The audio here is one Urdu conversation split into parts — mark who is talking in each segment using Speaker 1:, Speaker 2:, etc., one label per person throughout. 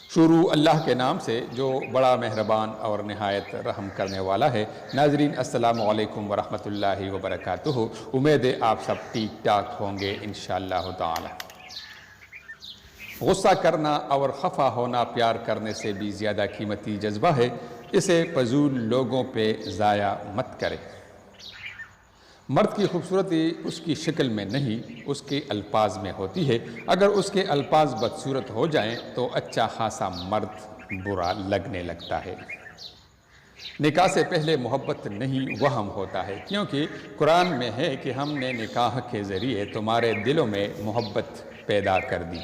Speaker 1: شروع اللہ کے نام سے جو بڑا مہربان اور نہایت رحم کرنے والا ہے۔ ناظرین السلام علیکم ورحمۃ اللہ وبرکاتہ۔ امید ہے آپ سب ٹھیک ٹھاک ہوں گے انشاءاللہ تعالی۔ غصہ کرنا اور خفا ہونا پیار کرنے سے بھی زیادہ قیمتی جذبہ ہے، اسے فضول لوگوں پہ ضائع مت کرے۔ مرد کی خوبصورتی اس کی شکل میں نہیں، اس کے الفاظ میں ہوتی ہے۔ اگر اس کے الفاظ بدصورت ہو جائیں تو اچھا خاصا مرد برا لگنے لگتا ہے۔ نکاح سے پہلے محبت نہیں، وہم ہوتا ہے، کیونکہ قرآن میں ہے کہ ہم نے نکاح کے ذریعے تمہارے دلوں میں محبت پیدا کر دی۔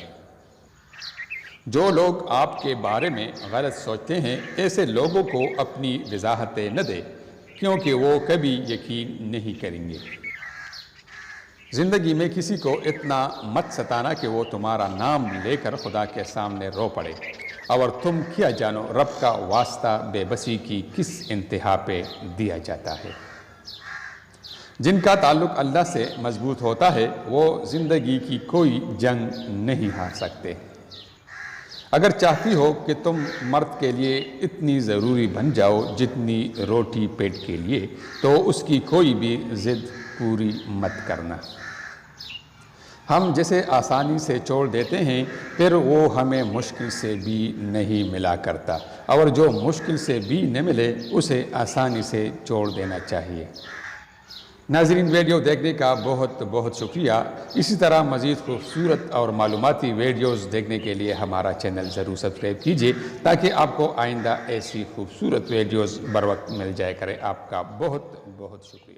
Speaker 1: جو لوگ آپ کے بارے میں غلط سوچتے ہیں، ایسے لوگوں کو اپنی وضاحتیں نہ دے، کیونکہ وہ کبھی یقین نہیں کریں گے۔ زندگی میں کسی کو اتنا مت ستانا کہ وہ تمہارا نام لے کر خدا کے سامنے رو پڑے، اور تم کیا جانو رب کا واسطہ بے بسی کی کس انتہا پہ دیا جاتا ہے۔ جن کا تعلق اللہ سے مضبوط ہوتا ہے وہ زندگی کی کوئی جنگ نہیں ہار سکتے۔ اگر چاہتی ہو کہ تم مرد کے لیے اتنی ضروری بن جاؤ جتنی روٹی پیٹ کے لیے، تو اس کی کوئی بھی ضد پوری مت کرنا۔ ہم جسے آسانی سے چھوڑ دیتے ہیں پھر وہ ہمیں مشکل سے بھی نہیں ملا کرتا، اور جو مشکل سے بھی نہ ملے اسے آسانی سے چھوڑ دینا چاہیے۔ ناظرین ویڈیو دیکھنے کا بہت بہت شکریہ۔ اسی طرح مزید خوبصورت اور معلوماتی ویڈیوز دیکھنے کے لیے ہمارا چینل ضرور سبسکرائب کیجیے تاکہ آپ کو آئندہ ایسی خوبصورت ویڈیوز بر وقت مل جائے کرے۔ آپ کا بہت بہت شکریہ۔